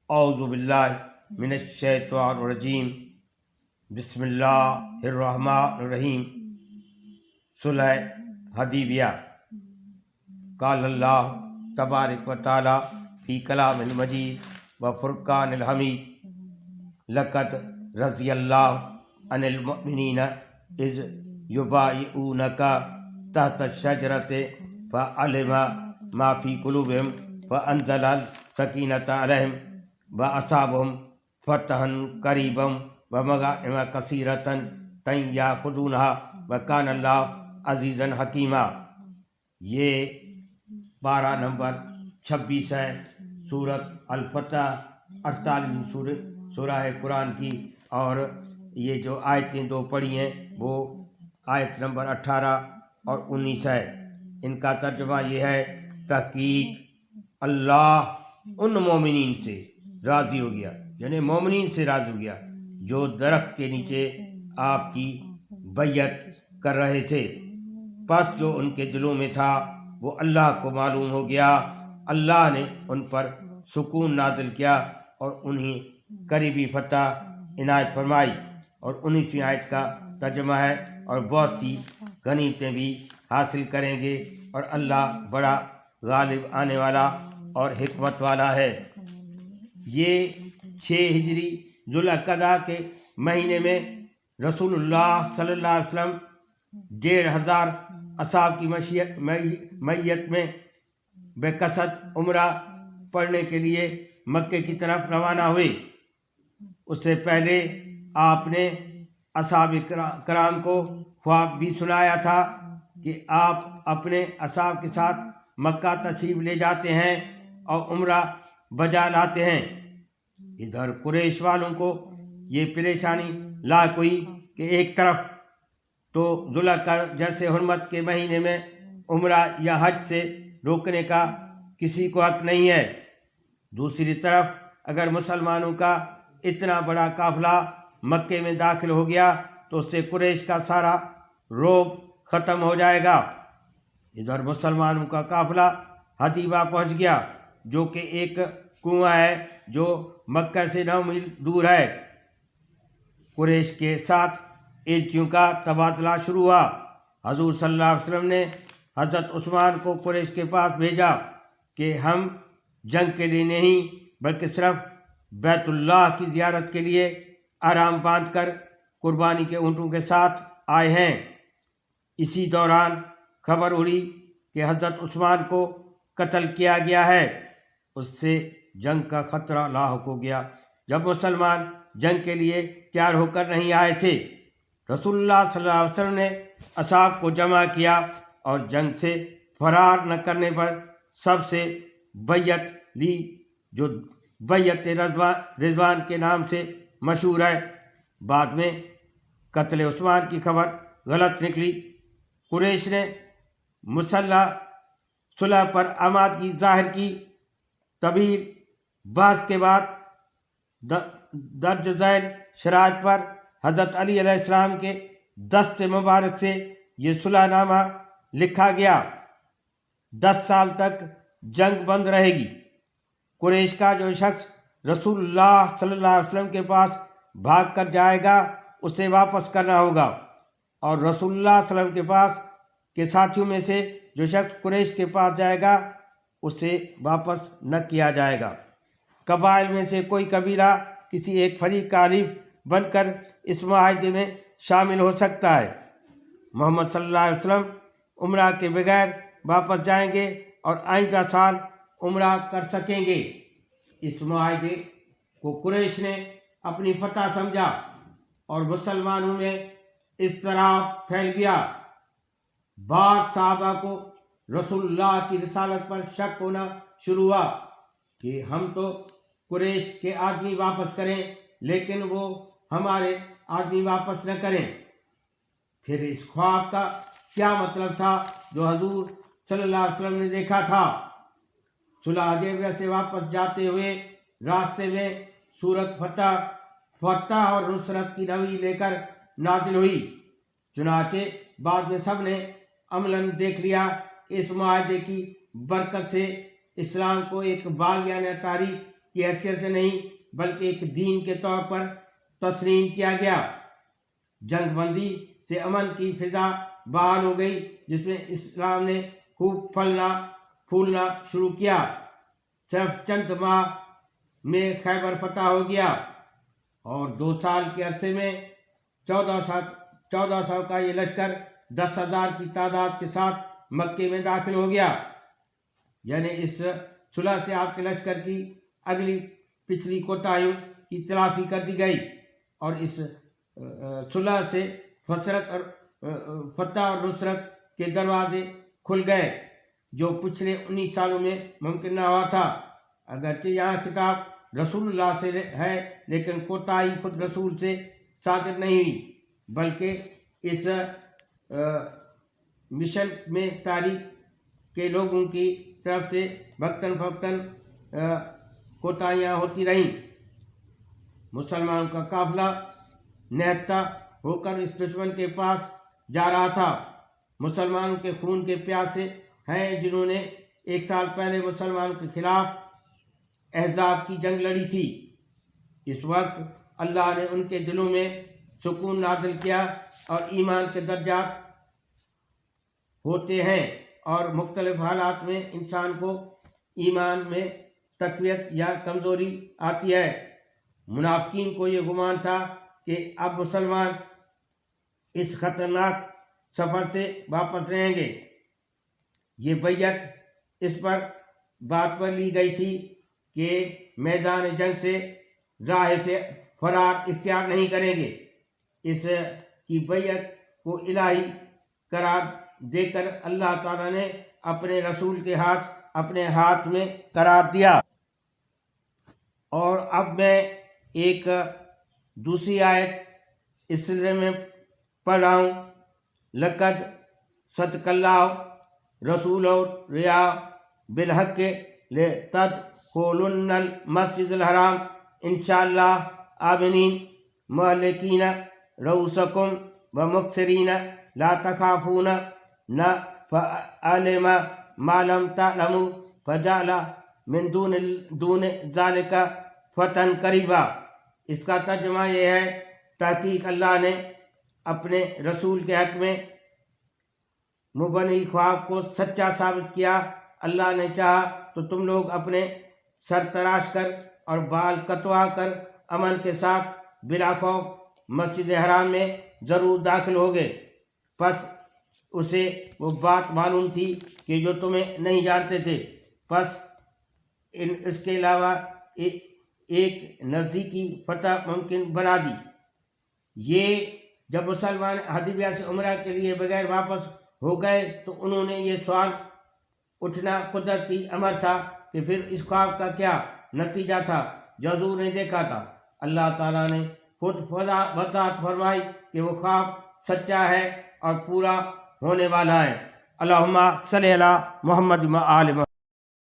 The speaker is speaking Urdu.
اعوذ باللہ من الشیطان الرجیم بسم اللہ الرحمن الرحیم صلح حدیبیہ قال اللہ تبارک و تعالی فی کلام المجید و فرقان الحمید لقد رضی اللہ عن المؤمنین اذ یبایعونک تحت الشجرۃ فعلم ما فی قلوبہم فانزل السکینۃ علیہم وأصابهم فتحا قریبا ومغانم کثیرة یأخذونها وکان اللہ عزیزا حکیما۔ یہ پارہ نمبر 26 ہے، سورۃ الفتح 48 سورہ قرآن کی، اور یہ جو آیتیں دو پڑھی ہیں وہ آیت نمبر 18 اور 19 ہے۔ ان کا ترجمہ یہ ہے، تحقیق اللہ ان مومنین سے راضی ہو گیا، یعنی مومنین سے راضی ہو گیا جو درخت کے نیچے آپ کی بیعت کر رہے تھے، پس جو ان کے دلوں میں تھا وہ اللہ کو معلوم ہو گیا۔ اللہ نے ان پر سکون نازل کیا اور انہیں قریبی فتح عنایت فرمائی۔ اور 19ویں آیت کا ترجمہ ہے، اور بہت سی غنیمتیں بھی حاصل کریں گے، اور اللہ بڑا غالب آنے والا اور حکمت والا ہے۔ یہ 6 ہجری ذوالقعدہ کے مہینے میں رسول اللہ صلی اللہ علیہ وسلم 1500 اصحاب کی میت میں بے کثرت عمرہ پڑھنے کے لیے مکے کی طرف روانہ ہوئے۔ اس سے پہلے آپ نے اصحاب کرام کو خواب بھی سنایا تھا کہ آپ اپنے اصحاب کے ساتھ مکہ تشریف لے جاتے ہیں اور عمرہ بجا لاتے ہیں۔ ادھر قریش والوں کو یہ پریشانی لاحق ہوئی کہ ایک طرف تو ذوالقعدہ جیسے حرمت کے مہینے میں عمرہ یا حج سے روکنے کا کسی کو حق نہیں ہے، دوسری طرف اگر مسلمانوں کا اتنا بڑا قافلہ مکے میں داخل ہو گیا تو اس سے قریش کا سارا روب ختم ہو جائے گا۔ ادھر مسلمانوں کا قافلہ حدیبہ پہنچ گیا، جو کہ ایک کنواں ہے جو مکہ سے 9 میل دور ہے۔ قریش کے ساتھ ایلچیوں کا تبادلہ شروع ہوا۔ حضور صلی اللہ علیہ وسلم نے حضرت عثمان کو قریش کے پاس بھیجا کہ ہم جنگ کے لیے نہیں بلکہ صرف بیت اللہ کی زیارت کے لیے آرام باندھ کر قربانی کے اونٹوں کے ساتھ آئے ہیں۔ اسی دوران خبر اڑی کہ حضرت عثمان کو قتل کیا گیا ہے، اس سے جنگ کا خطرہ لاحق ہو گیا۔ جب مسلمان جنگ کے لیے تیار ہو کر نہیں آئے تھے، رسول اللہ صلی اللہ علیہ وسلم نے اصحاب کو جمع کیا اور جنگ سے فرار نہ کرنے پر سب سے بیعت لی، جو بیعت رضوان کے نام سے مشہور ہے۔ بعد میں قتل عثمان کی خبر غلط نکلی۔ قریش نے مسلح صلح پر آمادگی ظاہر کی۔ طویل بحث کے بعد درج ذیل شرائط پر حضرت علی علیہ السلام کے دست مبارک سے یہ صلح نامہ لکھا گیا۔ 10 سال تک جنگ بند رہے گی۔ قریش کا جو شخص رسول اللہ صلی اللہ علیہ وسلم کے پاس بھاگ کر جائے گا اسے واپس کرنا ہوگا، اور رسول اللہ صلی اللہ علیہ وسلم کے پاس کے ساتھیوں میں سے جو شخص قریش کے پاس جائے گا اسے واپس نہ کیا جائے گا۔ قبائل میں سے کوئی قبیلہ کسی ایک فریق کا حلیف بن کر اس معاہدے میں شامل ہو سکتا ہے۔ محمد صلی اللہ علیہ وسلم عمرہ کے بغیر واپس جائیں گے اور آئندہ سال عمرہ کر سکیں گے۔ اس معاہدے کو قریش نے اپنی فتح سمجھا اور مسلمانوں میں اضطراب پھیل گیا۔ بعض صحابہ کو رسول اللہ کی رسالت پر شک ہونا شروع ہوا کہ ہم تو قریش کے آدمی واپس کریں لیکن وہ ہمارے آدمی واپس نہ کریں۔ پھر اس خواب کا کیا مطلب تھا جو حضور صلی اللہ علیہ وسلم نے دیکھا تھا؟ صلح حدیبیہ سے واپس جاتے ہوئے راستے میں سورۃ فتح اور نصرت کی نوید لے کر نازل ہوئی۔ چنانچہ بعد میں سب نے عملاً دیکھ لیا کہ اس معاہدے کی برکت سے اسلام کو ایک باغیانہ تاریخ کی حیثیت سے نہیں بلکہ ایک دین کے طور پر تسلیم کیا گیا۔ جنگ بندی سے امن کی فضا بحال ہو گئی، جس میں اسلام نے خوب پھلنا پھولنا شروع کیا۔ صرف چند ماہ میں خیبر فتح ہو گیا اور 2 سال کے عرصے میں 1400 کا یہ لشکر 10,000 کی تعداد کے ساتھ مکے میں داخل ہو گیا۔ یعنی اس صلح سے آپ کے لشکر کی اگلی پچھلی کوتاہیوں کی تلافی کر دی گئی اور اس صلح سے فتح اور نصرت کے دروازے کھل گئے، جو پچھلے 19 سالوں میں ممکن نہ ہوا تھا۔ اگرچہ یہاں خطاب رسول اللہ سے ہے، لیکن کوتاہی خود رسول سے صادر نہیں ہوئی، بلکہ اس مشن میں تاریخ کے لوگوں کی طرف سے وقتاً فوقتاً کوتاہیاں ہوتی رہیں۔ مسلمانوں کا قافلہ نہتا ہو کر اس دشمن کے پاس جا رہا تھا۔ مسلمانوں کے خون کے پیاسے ہیں جنہوں نے 1 سال پہلے مسلمانوں کے خلاف احزاب کی جنگ لڑی تھی۔ اس وقت اللہ نے ان کے دلوں میں سکون نازل کیا اور ایمان کے درجات ہوتے ہیں اور مختلف حالات میں انسان کو ایمان میں تقویت یا کمزوری آتی ہے۔ منافقین کو یہ گمان تھا کہ اب مسلمان اس خطرناک سفر سے واپس رہیں گے۔ یہ بیعت اس بات پر لی گئی تھی کہ میدان جنگ سے راہ فرار اختیار نہیں کریں گے۔ اس کی بیعت کو الہی قرار دے کر اللہ تعالیٰ نے اپنے رسول کے اپنے ہاتھ میں قرار دیا۔ اور اب میں ایک دوسری آیت اس سلسلے میں پڑھ رہا ہوں۔ لقد صدق اللہ رسول الرؤیا بالحق لتدخلن المسجد الحرام انشاءاللہ آمنین محلقین رؤوسکم ومقصرین لا تخافون فعلم ما لم تعلموا فجعل من دون ذلك فتحا قریبا۔ اس کا ترجمہ یہ ہے، تحقیق اللہ نے اپنے رسول کے حق میں مبنی خواب کو سچا ثابت کیا۔ اللہ نے چاہا تو تم لوگ اپنے سر تراش کر اور بال کتوا کر امن کے ساتھ بلا خوف مسجد حرام میں ضرور داخل ہوگے۔ پس اسے وہ بات معلوم تھی کہ جو تمہیں نہیں جانتے تھے، پس اس کے علاوہ ایک نزدیکی فتح ممکن بنا دی۔ یہ جب مسلمان حدیبیہ سے عمرہ کے لیے بغیر واپس ہو گئے تو انہوں نے یہ سوال اٹھنا قدرتی امر تھا کہ پھر اس خواب کا کیا نتیجہ تھا جو حضور نے دیکھا تھا۔ اللہ تعالیٰ نے خود وضاحت فرمائی کہ وہ خواب سچا ہے اور پورا ہونے والا ہے۔ اللہم صلی علی محمد و آل محمد۔